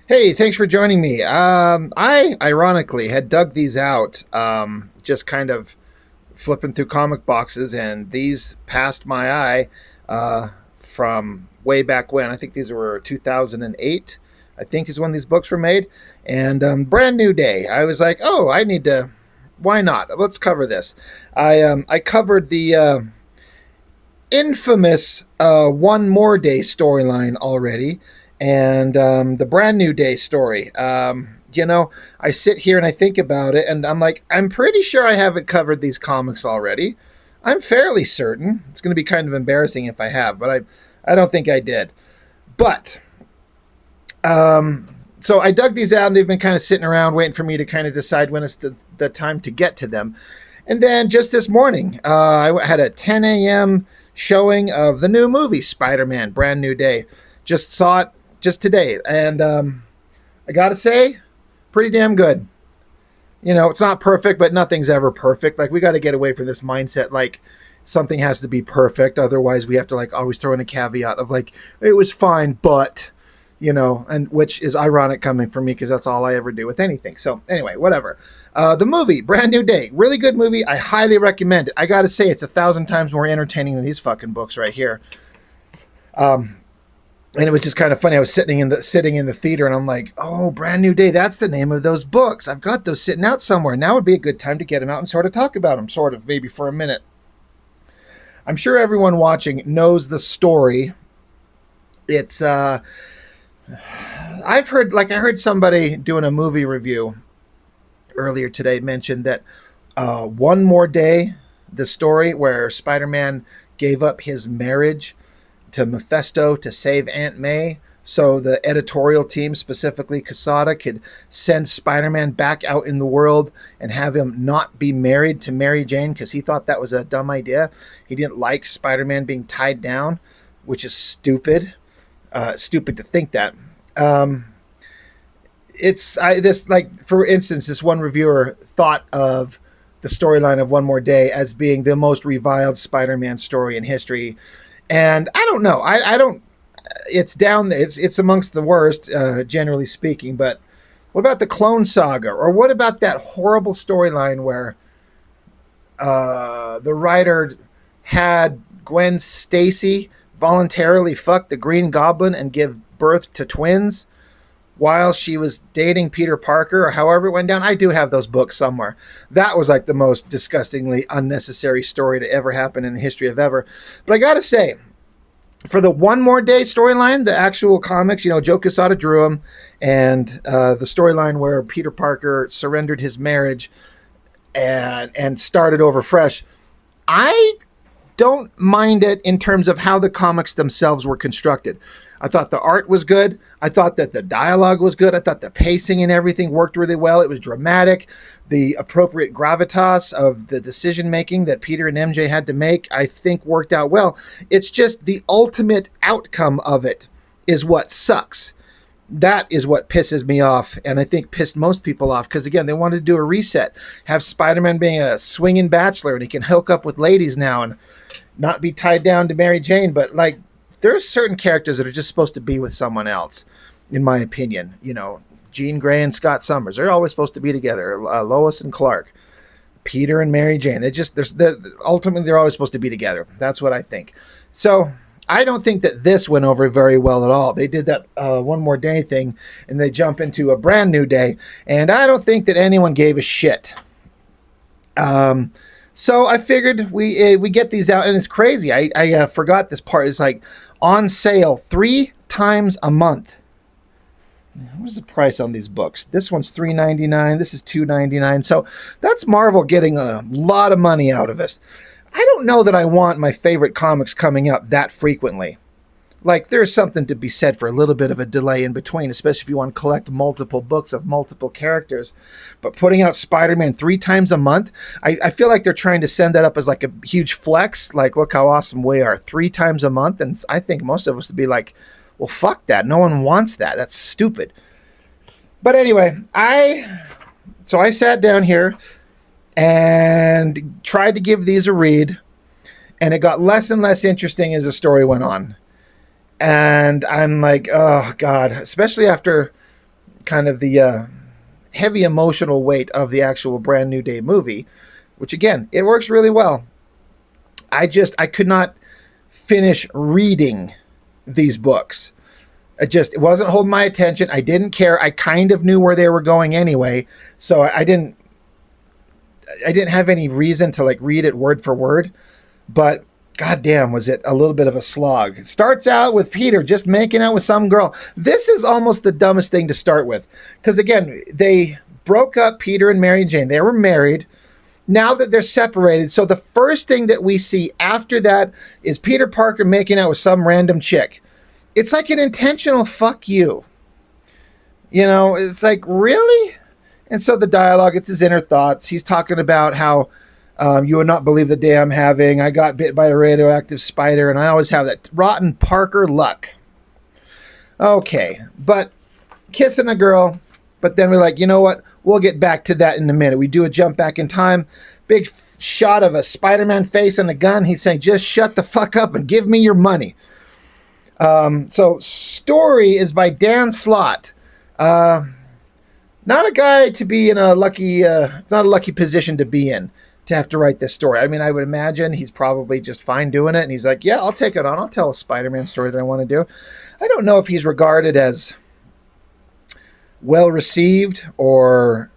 Hey, thanks for joining me. I ironically had dug these out, just kind of flipping through comic boxes, and these passed my eye from way back when. I think these were 2008, I think is when these books were made. And brand new day. I was like, oh, I need to. Why not? Let's cover this. I covered the infamous One More Day storyline already, and the Brand New Day story. I sit here and I think about it, and I'm like, I'm pretty sure I haven't covered these comics already. I'm fairly certain. It's going to be kind of embarrassing if I have, but I don't think I did. But so I dug these out, and they've been kind of sitting around waiting for me to kind of decide when it's the time to get to them. And then just this morning, I had a 10 a.m. showing of the new movie, Spider-Man, Brand New Day. Just saw it just today. And I got to say, pretty damn good. You know, it's not perfect, but nothing's ever perfect. Like, we got to get away from this mindset, like, something has to be perfect. Otherwise, we have to, like, always throw in a caveat of, like, it was fine, but... and which is ironic coming from me because that's all I ever do with anything. So anyway, whatever. The movie, Brand New Day, really good movie. I highly recommend it. I got to say, it's 1,000 times more entertaining than these fucking books right here. And it was just kind of funny. I was sitting in the theater, and I'm like, oh, Brand New Day. That's the name of those books. I've got those sitting out somewhere. Now would be a good time to get them out and sort of talk about them, sort of, maybe for a minute. I'm sure everyone watching knows the story. It's I heard somebody doing a movie review earlier today mention that One More Day, the story where Spider-Man gave up his marriage to Mephisto to save Aunt May, so the editorial team, specifically Quesada, could send Spider-Man back out in the world and have him not be married to Mary Jane because he thought that was a dumb idea. He didn't like Spider-Man being tied down, which is stupid. Stupid to think that. For instance, this one reviewer thought of the storyline of One More Day as being the most reviled Spider-Man story in history, and I don't know. I don't. It's down there. It's amongst the worst, generally speaking. But what about the Clone Saga, or what about that horrible storyline where the writer had Gwen Stacy voluntarily fuck the Green Goblin and give birth to twins while she was dating Peter Parker, or however it went down? I do have those books somewhere. That was like the most disgustingly unnecessary story to ever happen in the history of ever. But I gotta say, for the One More Day storyline, the actual comics, Joe Quesada drew them, and the storyline where Peter Parker surrendered his marriage and started over fresh, I don't mind it in terms of how the comics themselves were constructed. I thought the art was good. I thought that the dialogue was good. I thought the pacing and everything worked really well. It was dramatic. The appropriate gravitas of the decision making that Peter and MJ had to make, I think, worked out well. It's just the ultimate outcome of it is what sucks. That is what pisses me off, and I think pissed most people off, because, again, they wanted to do a reset. Have Spider-Man being a swinging bachelor, and he can hook up with ladies now and not be tied down to Mary Jane. But, like, there are certain characters that are just supposed to be with someone else, in my opinion. Jean Grey and Scott Summers, they're always supposed to be together. Lois and Clark, Peter and Mary Jane. Ultimately, they're always supposed to be together. That's what I think. So I don't think that this went over very well at all. They did that One More Day thing, and they jump into a Brand New Day, and I don't think that anyone gave a shit. So I figured we get these out, and it's crazy. I forgot this part. It's like on sale 3 times a month. What is the price on these books? This one's $3.99. This is $2.99. So that's Marvel getting a lot of money out of us. I don't know that I want my favorite comics coming up that frequently. Like, there's something to be said for a little bit of a delay in between, especially if you want to collect multiple books of multiple characters. But putting out Spider-Man 3 times a month, I feel like they're trying to send that up as like a huge flex. Like, look how awesome we are, 3 times a month. And I think most of us would be like, well, fuck that. No one wants that. That's stupid. But anyway, I sat down here and tried to give these a read, and it got less and less interesting as the story went on. And I'm like, oh, God, especially after kind of the heavy emotional weight of the actual Brand New Day movie, which again, it works really well. I could not finish reading these books. It wasn't holding my attention. I didn't care. I kind of knew where they were going anyway, so I didn't have any reason to like read it word for word. But goddamn, was it a little bit of a slog. It starts out with Peter just making out with some girl. This is almost the dumbest thing to start with, because again, they broke up, Peter and Mary Jane. They were married. Now that they're separated, so the first thing that we see after that is Peter Parker making out with some random chick. It's like an intentional fuck you. You know, it's like, really? And so the dialogue, it's his inner thoughts. He's talking about how you would not believe the day I'm having. I got bit by a radioactive spider, and I always have that rotten Parker luck. Okay, but kissing a girl, but then we're like, you know what? We'll get back to that in a minute. We do a jump back in time. Big shot of a Spider-Man face and a gun. He's saying, just shut the fuck up and give me your money. So story is by Dan Slott. Not a guy to be in a lucky, it's not a lucky position to be in, to have to write this story. I mean, I would imagine he's probably just fine doing it. And he's like, yeah, I'll take it on. I'll tell a Spider-Man story that I want to do. I don't know if he's regarded as well received or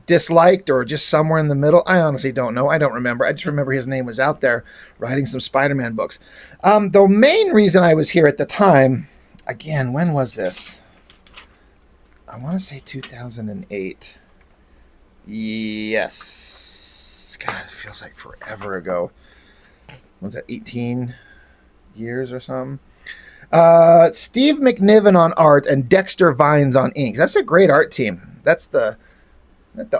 disliked or just somewhere in the middle. I honestly don't know. I don't remember. I just remember his name was out there writing some Spider-Man books. The main reason I was here at the time, again, when was this? I want to say 2008. Yes. God, it feels like forever ago. Was that 18 years or something? Steve McNiven on art and Dexter Vines on ink. That's a great art team. That's the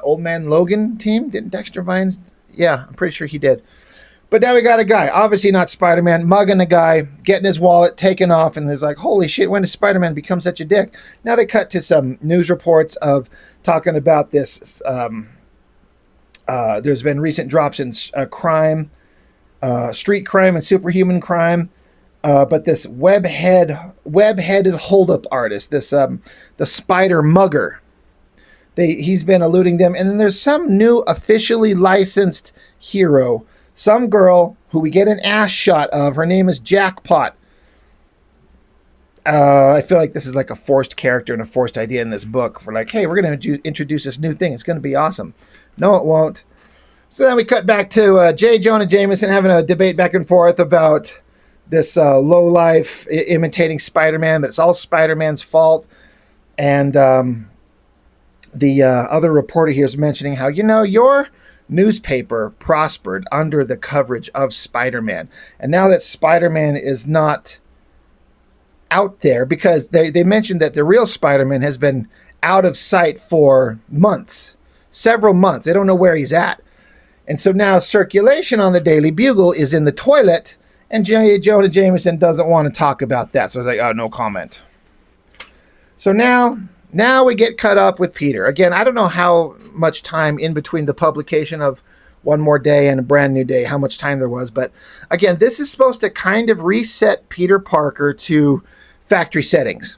Old Man Logan team. Didn't Dexter Vines? Yeah, I'm pretty sure he did. But now we got a guy, obviously not Spider-Man, mugging a guy, getting his wallet taken off, and there's like, holy shit, when does Spider-Man become such a dick? Now they cut to some news reports of talking about this. There's been recent drops in crime, street crime and superhuman crime. But this web-headed holdup artist, the Spider Mugger, he's been eluding them. And then there's some new officially licensed hero, some girl who we get an ass shot of. Her name is Jackpot. I feel like this is like a forced character and a forced idea in this book. We're like, hey, we're going to introduce this new thing. It's going to be awesome. No, it won't. So then we cut back to J. Jonah Jameson having a debate back and forth about this lowlife imitating Spider-Man, but it's all Spider-Man's fault. And the other reporter here is mentioning how, your newspaper prospered under the coverage of Spider-Man. And now that Spider-Man is not out there, because they mentioned that the real Spider-Man has been out of sight for months, several months. They don't know where he's at. And so now circulation on the Daily Bugle is in the toilet, and J. Jonah Jameson doesn't want to talk about that. So I was like, oh, no comment. So now we get cut up with Peter. Again, I don't know how much time in between the publication of One More Day and A Brand New Day, how much time there was. But again, this is supposed to kind of reset Peter Parker to factory settings.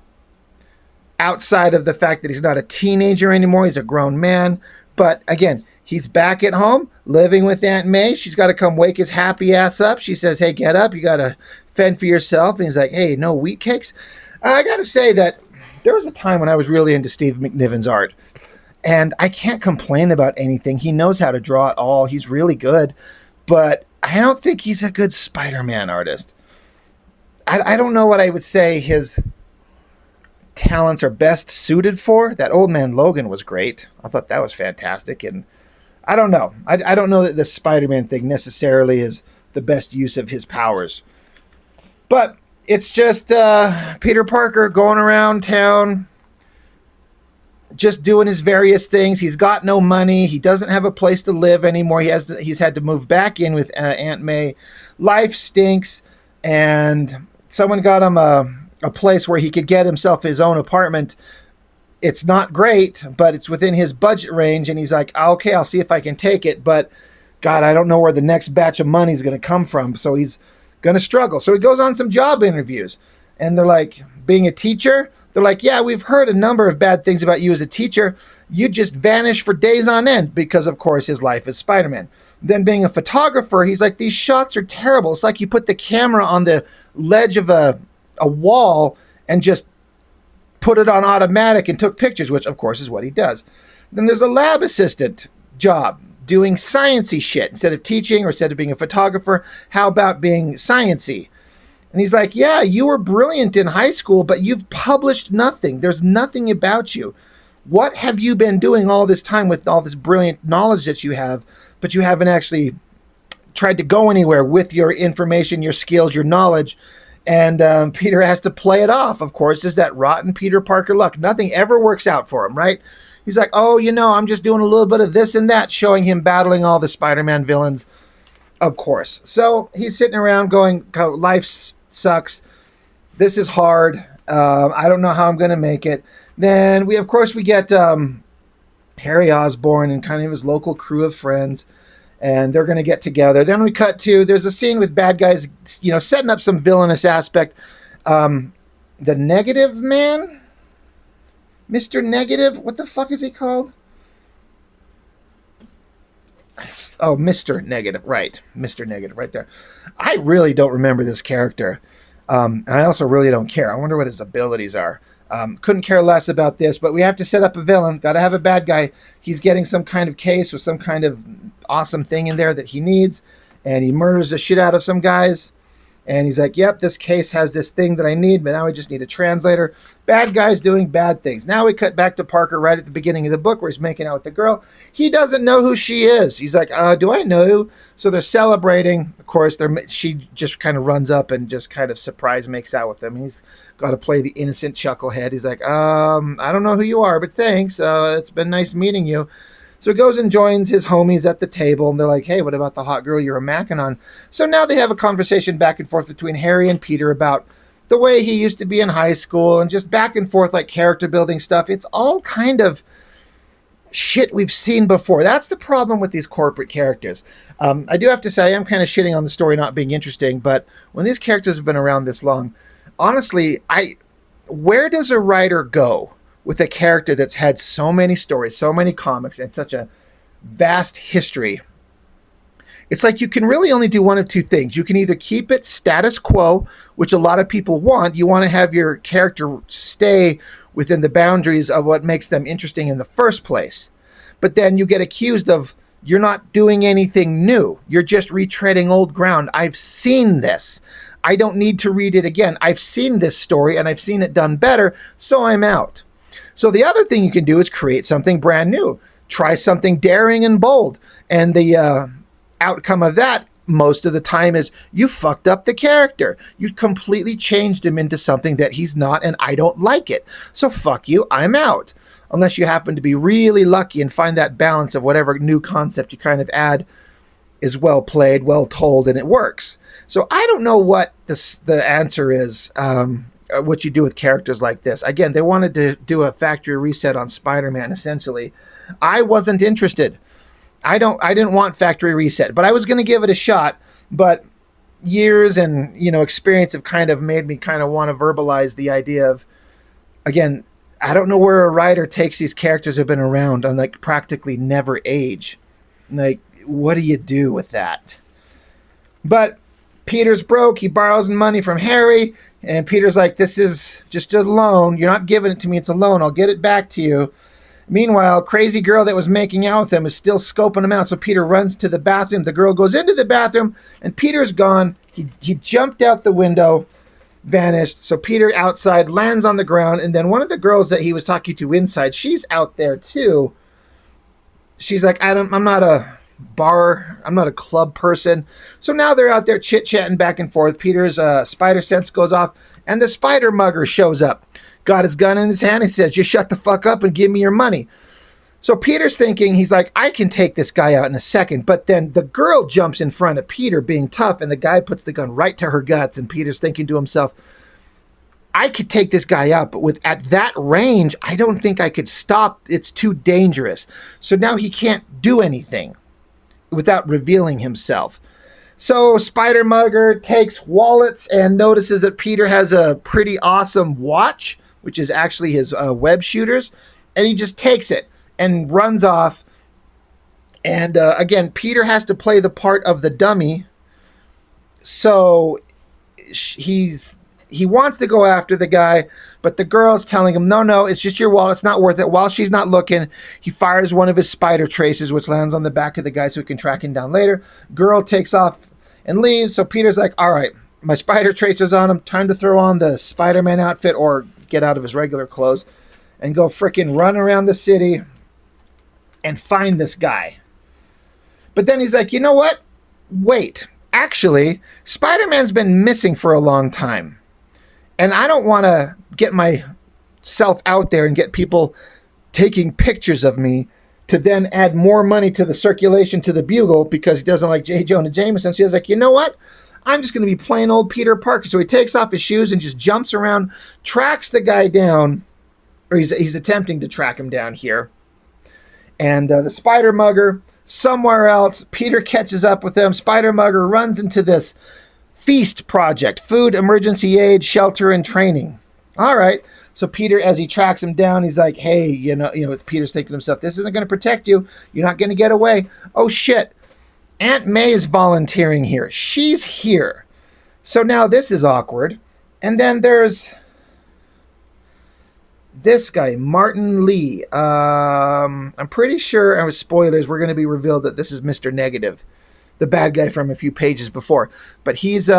Outside of the fact that he's not a teenager anymore, he's a grown man. But again, he's back at home, living with Aunt May. She's got to come wake his happy ass up. She says, hey, get up. You got to fend for yourself. And he's like, hey, no wheat cakes. I got to say that there was a time when I was really into Steve McNiven's art. And I can't complain about anything. He knows how to draw it all. He's really good. But I don't think he's a good Spider-Man artist. I don't know what I would say his talents are best suited for. That Old Man Logan was great. I thought that was fantastic. And I don't know. I don't know that the Spider-Man thing necessarily is the best use of his powers. But it's just Peter Parker going around town, just doing his various things. He's got no money. He doesn't have a place to live anymore. He's had to move back in with Aunt May. Life stinks. And someone got him a place where he could get himself his own apartment. It's not great, but it's within his budget range. And he's like, okay, I'll see if I can take it. But God, I don't know where the next batch of money is going to come from. So he's going to struggle. So he goes on some job interviews. And they're like, being a teacher, They're like, yeah, we've heard a number of bad things about you as a teacher. You just vanish for days on end because, of course, his life is Spider-Man. Then being a photographer, he's like, these shots are terrible. It's like you put the camera on the ledge of a wall and just put it on automatic and took pictures, which, of course, is what he does. Then there's a lab assistant job doing sciencey shit. Instead of teaching or instead of being a photographer, how about being sciencey? And he's like, yeah, you were brilliant in high school, but you've published nothing. There's nothing about you. What have you been doing all this time with all this brilliant knowledge that you have, but you haven't actually tried to go anywhere with your information, your skills, your knowledge? And Peter has to play it off, of course, is that rotten Peter Parker luck. Nothing ever works out for him, right? He's like, oh, I'm just doing a little bit of this and that, showing him battling all the Spider-Man villains, of course. So he's sitting around going, life sucks. This is hard. I don't know how I'm going to make it. Then we get Harry Osborn and kind of his local crew of friends, and they're going to get together. Then we cut to, there's a scene with bad guys, setting up some villainous aspect. The Negative Man, Mr. Negative, what the fuck is he called? Oh, Mr. Negative, right. Mr. Negative, right there. I really don't remember this character. And I also really don't care. I wonder what his abilities are. Couldn't care less about this, but we have to set up a villain. Got to have a bad guy. He's getting some kind of case with some kind of awesome thing in there that he needs, and he murders the shit out of some guys. And he's like, yep, this case has this thing that I need, but now we just need a translator. Bad guys doing bad things. Now we cut back to Parker right at the beginning of the book where he's making out with the girl. He doesn't know who she is. He's like, do I know who? So they're celebrating. Of course, she just kind of runs up and just kind of surprise makes out with him. He's got to play the innocent chucklehead. He's like, I don't know who you are, but thanks. It's been nice meeting you. So he goes and joins his homies at the table, and they're like, hey, what about the hot girl you were macking on? So now they have a conversation back and forth between Harry and Peter about the way he used to be in high school and just back and forth like character building stuff. It's all kind of shit we've seen before. That's the problem with these corporate characters. I do have to say, I'm kind of shitting on the story not being interesting, but when these characters have been around this long, honestly, where does a writer go with a character that's had so many stories, so many comics, and such a vast history? It's like you can really only do one of two things. You can either keep it status quo, which a lot of people want. You want to have your character stay within the boundaries of what makes them interesting in the first place. But then you get accused of, you're not doing anything new. You're just retreading old ground. I've seen this. I don't need to read it again. I've seen this story and I've seen it done better, so I'm out. So the other thing you can do is create something brand new. Try something daring and bold. And the outcome of that most of the time is you fucked up the character. You completely changed him into something that he's not, and I don't like it. So fuck you, I'm out. Unless you happen to be really lucky and find that balance of whatever new concept you kind of add is well played, well told, and it works. So I don't know what the answer is, what you do with characters like this. Again, they wanted to do a factory reset on Spider-Man, essentially. I wasn't interested. I didn't want factory reset, but I was going to give it a shot. But years and experience have kind of made me kind of want to verbalize the idea of, again, I don't know where a writer takes these characters who have been around and like practically never age. Like, what do you do with that? But Peter's broke. He borrows money from Harry, and Peter's like, this is just a loan. You're not giving it to me. It's a loan. I'll get it back to you. Meanwhile, crazy girl that was making out with him is still scoping him out. So Peter runs to the bathroom. The girl goes into the bathroom, and Peter's gone. He jumped out the window, vanished. So Peter outside lands on the ground, and then one of the girls that he was talking to inside, she's out there too. She's like, I'm not a club person. So now they're out there chit-chatting back and forth. Peter's spider sense goes off, and the spider mugger shows up. Got his gun in his hand. He says, just shut the fuck up and give me your money. So Peter's thinking, he's like, I can take this guy out in a second. But then the girl jumps in front of Peter being tough, and the guy puts the gun right to her guts. And Peter's thinking to himself, I could take this guy out, but at that range, I don't think I could stop. It's too dangerous. So now he can't do anything without revealing himself. So Spider Mugger takes wallets and notices that Peter has a pretty awesome watch, which is actually his web shooters, and he just takes it and runs off. And again, Peter has to play the part of the dummy. So he wants to go after the guy, but the girl's telling him, no, it's just your wallet. It's not worth it. While she's not looking, he fires one of his spider traces, which lands on the back of the guy so he can track him down later. Girl takes off and leaves. So Peter's like, all right, my spider tracer's on him. Time to throw on the Spider-Man outfit or get out of his regular clothes and go frickin' run around the city and find this guy. But then he's like, you know what? Wait. Actually, Spider-Man's been missing for a long time. And I don't want to get myself out there and get people taking pictures of me to then add more money to the circulation to the Bugle because he doesn't like J. Jonah Jameson. So he's like, you know what? I'm just going to be plain old Peter Parker. So he takes off his shoes and just jumps around, tracks the guy down, or he's attempting to track him down here. And the Spider Mugger, somewhere else, Peter catches up with them. Spider Mugger runs into this feast project, food, emergency aid, shelter, and training. All right. So Peter, as he tracks him down, he's like, hey, Peter's thinking to himself, this isn't going to protect you. You're not going to get away. Oh, shit. Aunt May is volunteering here. She's here. So now this is awkward. And then there's this guy, Martin Lee. I'm pretty sure, with spoilers, we're going to be revealed that this is Mr. Negative, the bad guy from a few pages before. But he's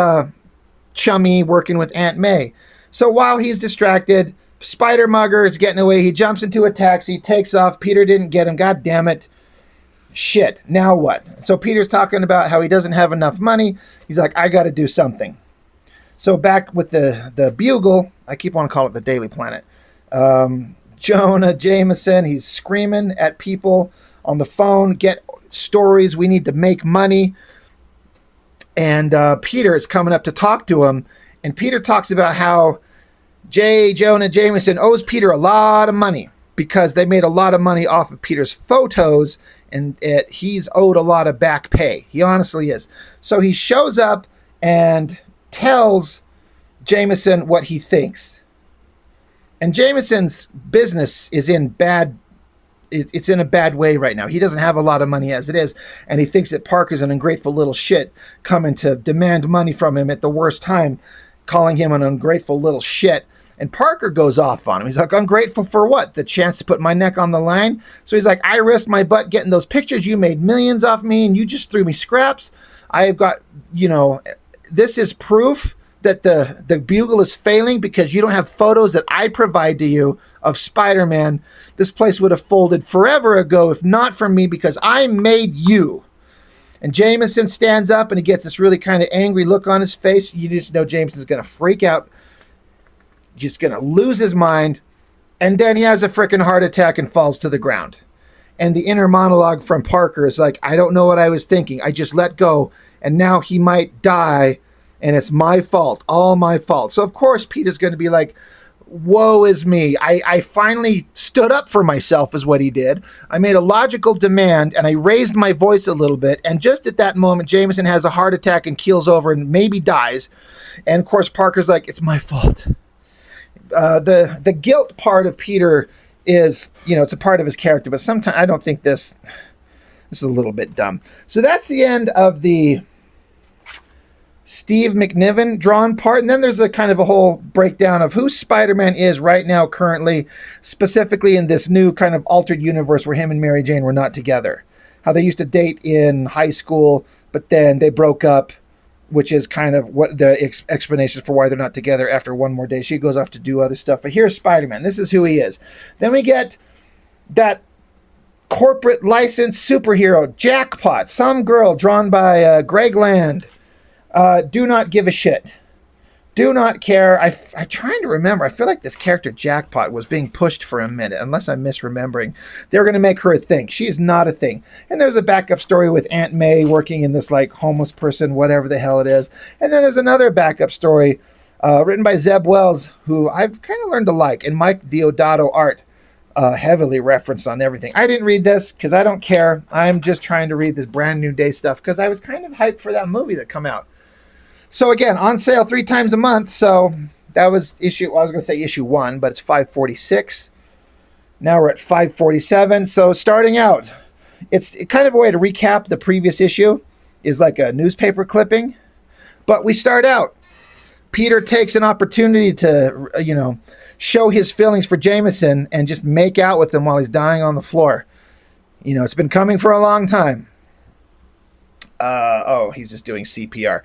chummy working with Aunt May. So while he's distracted, Spider Mugger is getting away. He jumps into a taxi, takes off. Peter didn't get him. God damn it. Shit. Now what? So Peter's talking about how he doesn't have enough money. He's like, I got to do something. So back with the Bugle, I keep on calling it the Daily Planet. Jonah Jameson, he's screaming at people on the phone, get stories, we need to make money. And Peter is coming up to talk to him, and Peter talks about how J. Jonah Jameson owes Peter a lot of money because they made a lot of money off of Peter's photos, and he's owed a lot of back pay. He honestly is. So he shows up and tells Jameson what he thinks. And Jameson's business is in it's in a bad way right now. He doesn't have a lot of money as it is, and he thinks that Parker's an ungrateful little shit coming to demand money from him at the worst time, calling him an ungrateful little shit. And Parker goes off on him. He's like, ungrateful for what? The chance to put my neck on the line? So he's like, I risked my butt getting those pictures. You made millions off me, and you just threw me scraps. I've got, this is proof that the Bugle is failing because you don't have photos that I provide to you of Spider-Man. This place would have folded forever ago if not for me because I made you. And Jameson stands up and he gets this really kind of angry look on his face. You just know Jameson's going to freak out. Just going to lose his mind. And then he has a freaking heart attack and falls to the ground. And the inner monologue from Parker is like, I don't know what I was thinking. I just let go. And now he might die. And it's my fault, all my fault. So, of course, Peter's going to be like, woe is me. I finally stood up for myself is what he did. I made a logical demand, and I raised my voice a little bit. And just at that moment, Jameson has a heart attack and keels over and maybe dies. And, of course, Parker's like, it's my fault. The guilt part of Peter is, it's a part of his character. But sometimes I don't think this is a little bit dumb. So that's the end of the Steve McNiven drawn part, and then there's a kind of a whole breakdown of who Spider-Man is right now currently, specifically in this new kind of altered universe where him and Mary Jane were not together. How they used to date in high school, but then they broke up, which is kind of what the explanation for why they're not together after one more day. She goes off to do other stuff, but here's Spider-Man. This is who he is. Then we get that corporate licensed superhero, Jackpot, some girl drawn by Greg Land. Do not give a shit. Do not care. I'm trying to remember. I feel like this character Jackpot was being pushed for a minute, unless I'm misremembering. They're going to make her a thing. She is not a thing. And there's a backup story with Aunt May working in this like homeless person, whatever the hell it is. And then there's another backup story written by Zeb Wells, who I've kind of learned to like, and Mike Deodato art. Heavily referenced on everything. I didn't read this because I don't care. I'm just trying to read this brand new day stuff because I was kind of hyped for that movie that come out. So again, on sale 3 times a month. So That was issue, I was going to say issue 1, but it's 546. Now we're at 547. So starting out, it's kind of a way to recap the previous issue is like a newspaper clipping. But we start out. Peter takes an opportunity to, show his feelings for Jameson and just make out with him while he's dying on the floor. It's been coming for a long time. He's just doing CPR.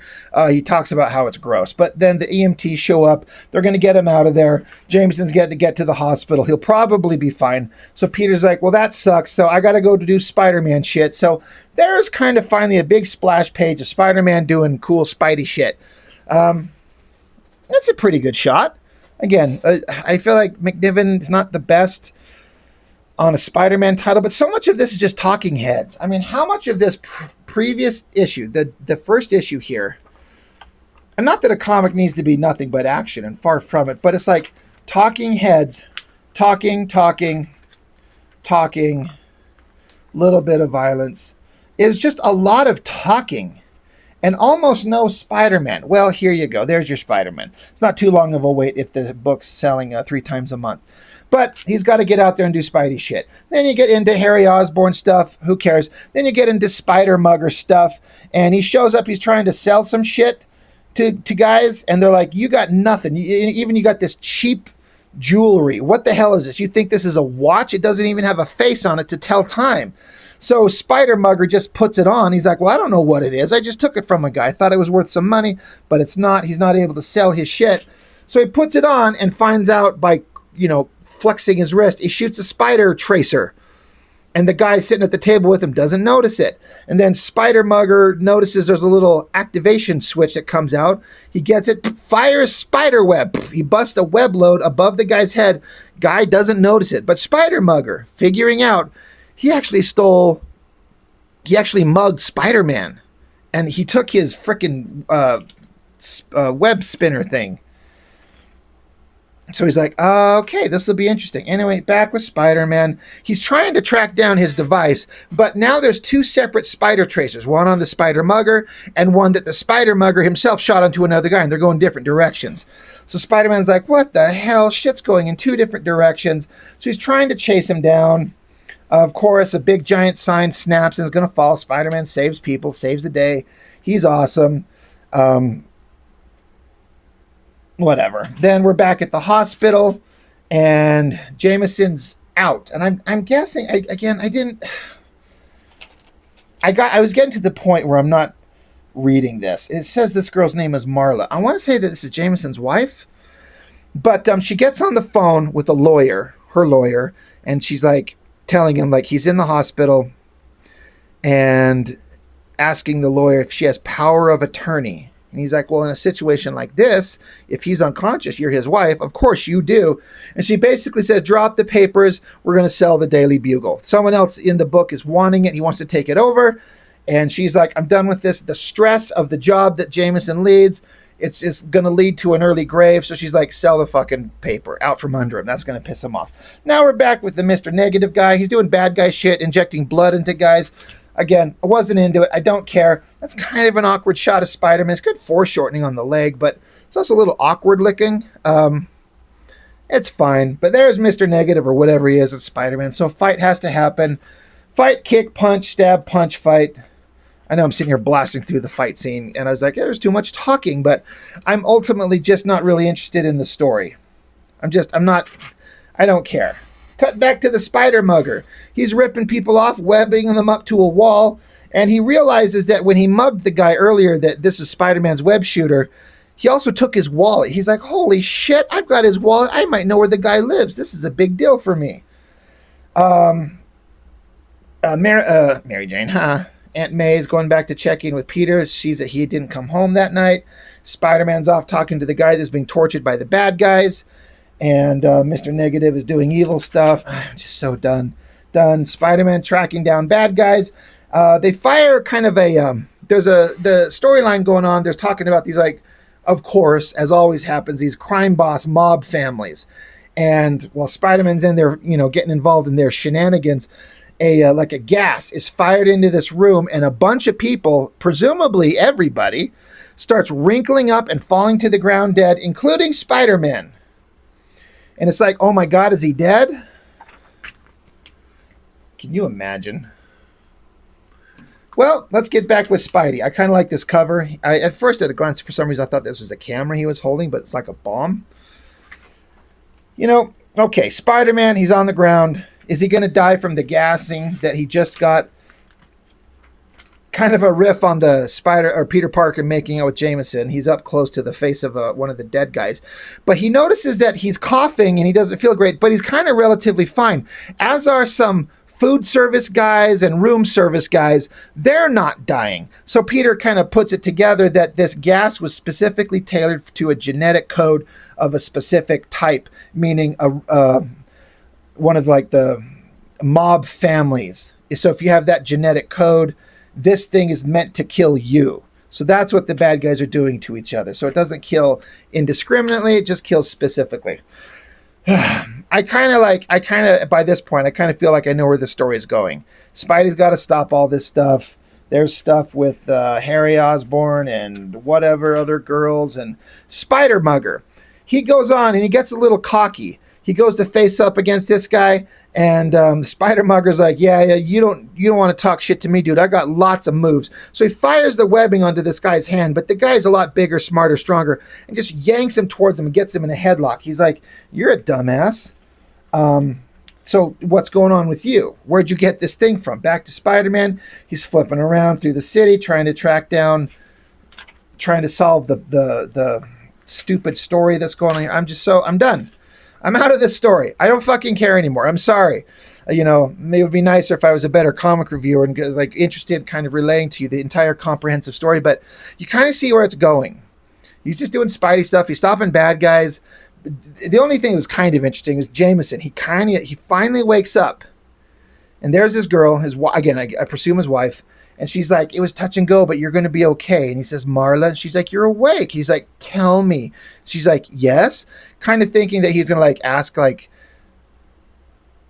He talks about how it's gross. But then the EMTs show up. They're going to get him out of there. Jameson's getting to get to the hospital. He'll probably be fine. So Peter's like, well, that sucks. So I got to go to do Spider-Man shit. So there's kind of finally a big splash page of Spider-Man doing cool Spidey shit. That's a pretty good shot. Again, I feel like McNiven is not the best on a Spider-Man title, but so much of this is just talking heads. I mean, how much of this previous issue, the first issue here, and not that a comic needs to be nothing but action, and far from it, but it's like talking heads, talking, little bit of violence. It's just a lot of talking. And almost no Spider-Man. Well, here you go. There's your Spider-Man. It's not too long of a wait if the book's selling 3 times a month. But he's got to get out there and do Spidey shit. Then you get into Harry Osborn stuff. Who cares? Then you get into Spider-Mugger stuff. And he shows up. He's trying to sell some shit to guys. And they're like, you got nothing. You got this cheap jewelry. What the hell is this? You think this is a watch? It doesn't even have a face on it to tell time. So Spider-Mugger just puts it on. He's like, well, I don't know what it is. I just took it from a guy. I thought it was worth some money, but it's not. He's not able to sell his shit. So he puts it on and finds out by, flexing his wrist, he shoots a spider tracer. And the guy sitting at the table with him doesn't notice it. And then Spider-Mugger notices there's a little activation switch that comes out. He gets it, fires spider web. He busts a web load above the guy's head. Guy doesn't notice it. But Spider-Mugger, figuring out, he actually mugged Spider-Man, and he took his frickin' web spinner thing. So he's like, okay, this will be interesting. Anyway, back with Spider-Man. He's trying to track down his device, but now there's 2 separate spider tracers, one on the Spider-Mugger and one that the Spider-Mugger himself shot onto another guy, and they're going different directions. So Spider-Man's like, what the hell? Shit's going in 2 different directions. So he's trying to chase him down. Of course, a big giant sign snaps and is going to fall. Spider-Man saves people, saves the day. He's awesome. Whatever. Then we're back at the hospital, and Jameson's out. And I'm guessing, I was getting to the point where I'm not reading this. It says this girl's name is Marla. I want to say that this is Jameson's wife, but she gets on the phone with a lawyer, her lawyer, and she's like, telling him like he's in the hospital and asking the lawyer if she has power of attorney. And he's like, well, in a situation like this, if he's unconscious, you're his wife. Of course you do. And she basically says, drop the papers. We're going to sell the Daily Bugle. Someone else in the book is wanting it. He wants to take it over. And she's like, I'm done with this. The stress of the job that Jameson leads, it's going to lead to an early grave. So she's like, sell the fucking paper out from under him. That's going to piss him off. Now we're back with the Mr. Negative guy. He's doing bad guy shit, injecting blood into guys. Again, I wasn't into it. I don't care. That's kind of an awkward shot of Spider-Man. It's good foreshortening on the leg, but it's also a little awkward looking. It's fine. But there's Mr. Negative or whatever he is at Spider-Man. So a fight has to happen. Fight, kick, punch, stab, punch, fight. I know I'm sitting here blasting through the fight scene, and I was like, yeah, there's too much talking, but I'm ultimately just not really interested in the story. I don't care. Cut back to the Spider-Mugger. He's ripping people off, webbing them up to a wall, and he realizes that when he mugged the guy earlier, that this is Spider-Man's web shooter, he also took his wallet. He's like, holy shit, I've got his wallet. I might know where the guy lives. This is a big deal for me. Mary Jane, huh? Aunt May's going back to check in with Peter, sees that he didn't come home that night. Spider-Man's off talking to the guy that's being tortured by the bad guys. And Mr. Negative is doing evil stuff. I'm just so done. Spider-Man tracking down bad guys. They fire kind of there's the storyline going on. They're talking about these, like, of course, as always happens, these crime boss mob families. And while Spider-Man's in there, getting involved in their shenanigans, a gas is fired into this room, and a bunch of people, presumably everybody, starts wrinkling up and falling to the ground dead, including Spider-Man. And it's like, oh my God, is he dead? Can you imagine? Well, let's get back with Spidey. I kind of like this cover. At first, at a glance, for some reason, I thought this was a camera he was holding, but it's like a bomb. You know, okay, Spider-Man, he's on the ground. Is he going to die from the gassing that he just got? Kind of a riff on the Peter Parker making out with Jameson. He's up close to the face of one of the dead guys. But he notices that he's coughing and he doesn't feel great, but he's kind of relatively fine. As are some food service guys and room service guys. They're not dying. So Peter kind of puts it together that this gas was specifically tailored to a genetic code of a specific type, meaning one of like the mob families. So if you have that genetic code, this thing is meant to kill you. So that's what the bad guys are doing to each other. So it doesn't kill indiscriminately, it just kills specifically. By this point, I kind of feel like I know where the story is going. Spidey's got to stop all this stuff. There's stuff with Harry Osborn and whatever other girls and Spider Mugger. He goes on and he gets a little cocky. He goes to face up against this guy, and the Spider Mugger's like, yeah, you don't want to talk shit to me, dude. I got lots of moves. So he fires the webbing onto this guy's hand, but the guy's a lot bigger, smarter, stronger, and just yanks him towards him and gets him in a headlock. He's like, you're a dumbass. So what's going on with you? Where'd you get this thing from? Back to Spider-Man. He's flipping around through the city, trying to solve the stupid story that's going on. I'm done. I'm out of this story. I don't fucking care anymore. I'm sorry. It would be nicer if I was a better comic reviewer and was like interested, kind of relaying to you the entire comprehensive story. But you kind of see where it's going. He's just doing Spidey stuff. He's stopping bad guys. The only thing that was kind of interesting was Jameson. He finally wakes up, and there's this girl. I presume his wife. And she's like, it was touch and go, but you're going to be okay. And he says, Marla. And she's like, you're awake. He's like, tell me. She's like, yes. Kind of thinking that he's going to like ask, like,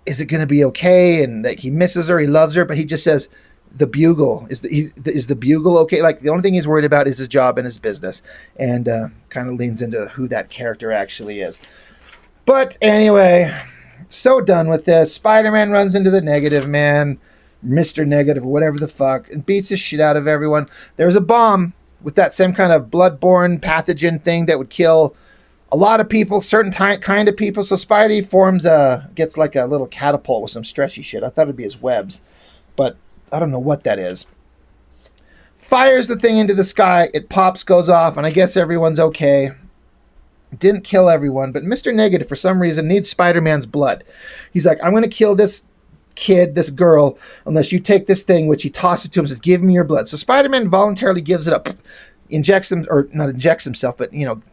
is it going to be okay? And like he misses her, he loves her, but he just says, the bugle. Is the bugle okay? Like the only thing he's worried about is his job and his business. And kind of leans into who that character actually is. But anyway, so done with this. Spider-Man runs into the Negative Man. Mr. Negative, or whatever the fuck, and beats the shit out of everyone. There's a bomb with that same kind of bloodborne pathogen thing that would kill a lot of people, certain kind of people. So Spidey gets like a little catapult with some stretchy shit. I thought it'd be his webs, but I don't know what that is. Fires the thing into the sky. It pops, goes off, and I guess everyone's okay. Didn't kill everyone, but Mr. Negative, for some reason, needs Spider-Man's blood. He's like, I'm going to kill this girl, unless you take this thing, which he tosses to him, says, give me your blood. So Spider-Man voluntarily gives it up,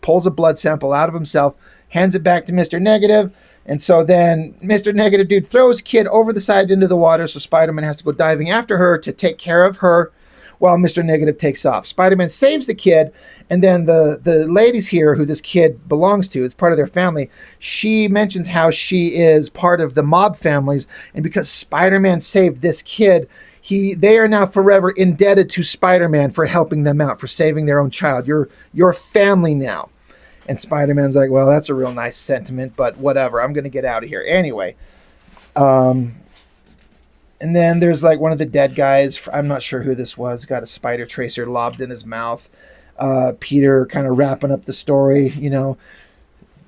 pulls a blood sample out of himself, hands it back to Mr. Negative, and so then Mr. Negative dude throws kid over the side into the water, so Spider-Man has to go diving after her to take care of her while Mr. Negative takes off. Spider-Man saves the kid, and then the ladies here who this kid belongs to, it's part of their family, she mentions how she is part of the mob families, and because Spider-Man saved this kid, they are now forever indebted to Spider-Man for helping them out, for saving their own child. You're family now. And Spider-Man's like, well, that's a real nice sentiment, but whatever, I'm going to get out of here. Anyway, and then there's like one of the dead guys. I'm not sure who this was. Got a spider tracer lobbed in his mouth. Peter kind of wrapping up the story.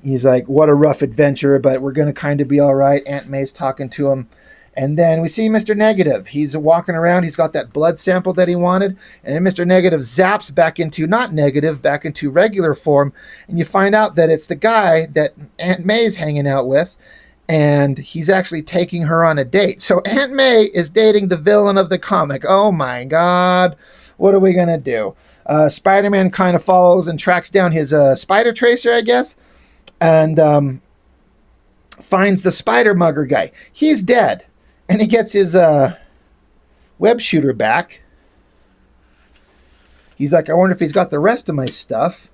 He's like, what a rough adventure, but we're going to kind of be all right. Aunt May's talking to him. And then we see Mr. Negative. He's walking around. He's got that blood sample that he wanted. And then Mr. Negative zaps back into, not negative, back into regular form. And you find out that it's the guy that Aunt May's hanging out with. And he's actually taking her on a date. So Aunt May is dating the villain of the comic. Oh my God. What are we going to do? Spider-Man kind of follows and tracks down his spider tracer, I guess. And finds the spider mugger guy. He's dead. And he gets his web shooter back. He's like, I wonder if he's got the rest of my stuff.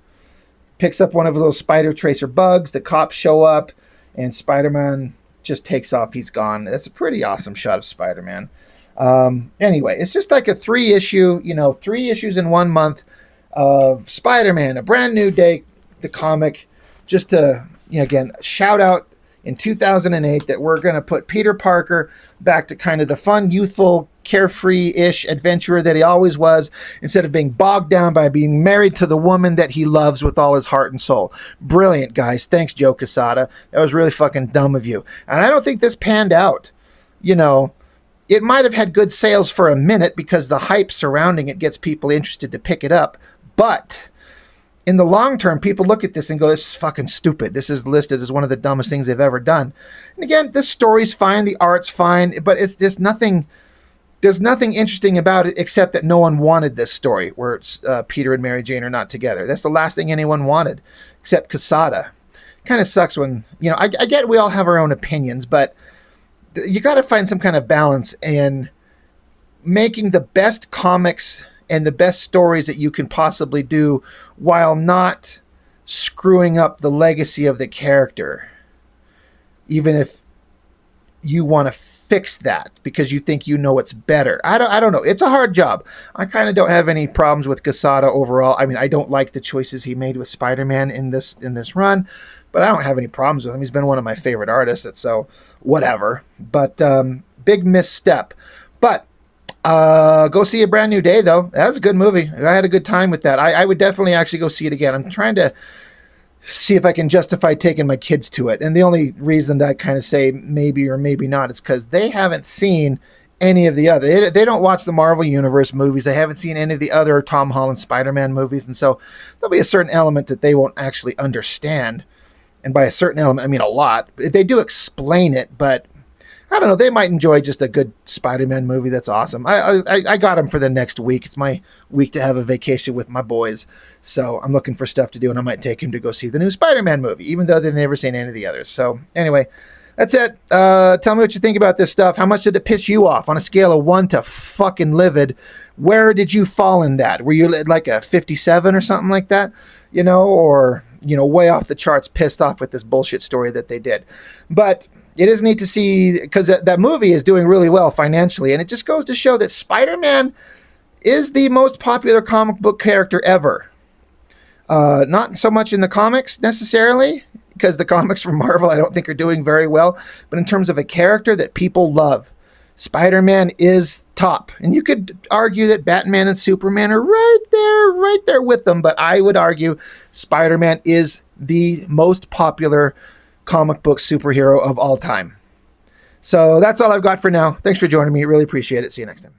Picks up one of those spider tracer bugs. The cops show up. And Spider-Man just takes off. He's gone. That's a pretty awesome shot of Spider-Man. Anyway, it's just like a 3 issues in 1 month of Spider-Man, A Brand New Day, the comic. Just to, again, shout out in 2008 that we're going to put Peter Parker back to kind of the fun, youthful, carefree-ish adventurer that he always was, instead of being bogged down by being married to the woman that he loves with all his heart and soul. Brilliant, guys. Thanks, Joe Quesada. That was really fucking dumb of you. And I don't think this panned out. It might have had good sales for a minute because the hype surrounding it gets people interested to pick it up. But in the long term, people look at this and go, this is fucking stupid. This is listed as one of the dumbest things they've ever done. And again, the story's fine, the art's fine, but it's just nothing. There's nothing interesting about it except that no one wanted this story where it's, Peter and Mary Jane are not together. That's the last thing anyone wanted, except Quesada. Kind of sucks when, I get we all have our own opinions, but you got to find some kind of balance in making the best comics and the best stories that you can possibly do while not screwing up the legacy of the character. Even if you want to fix that because you think it's better. I don't know. It's a hard job. I kind of don't have any problems with Quesada overall. I mean, I don't like the choices he made with Spider-Man in this run, but I don't have any problems with him. He's been one of my favorite artists, so whatever. But big misstep. But go see A Brand New Day, though. That was a good movie. I had a good time with that. I would definitely actually go see it again. I'm trying to see if I can justify taking my kids to it. And the only reason that I kind of say maybe or maybe not is because they haven't seen any of the other. They don't watch the Marvel Universe movies. They haven't seen any of the other Tom Holland Spider-Man movies. And so there'll be a certain element that they won't actually understand. And by a certain element, I mean a lot. They do explain it, but I don't know. They might enjoy just a good Spider-Man movie. That's awesome. I got them for the next week. It's my week to have a vacation with my boys. So I'm looking for stuff to do, and I might take him to go see the new Spider-Man movie, even though they've never seen any of the others. So anyway, that's it. Tell me what you think about this stuff. How much did it piss you off on a scale of 1 to fucking livid? Where did you fall in that? Were you like a 57 or something like that? Or way off the charts, pissed off with this bullshit story that they did. But it is neat to see, because that movie is doing really well financially, and it just goes to show that Spider-Man is the most popular comic book character ever. Not so much in the comics necessarily, because the comics from Marvel I don't think are doing very well, but in terms of a character that people love, Spider-Man is top. And you could argue that Batman and Superman are right there with them, but I would argue Spider-Man is the most popular comic book superhero of all time. So that's all I've got for now. Thanks for joining me. Really appreciate it. See you next time.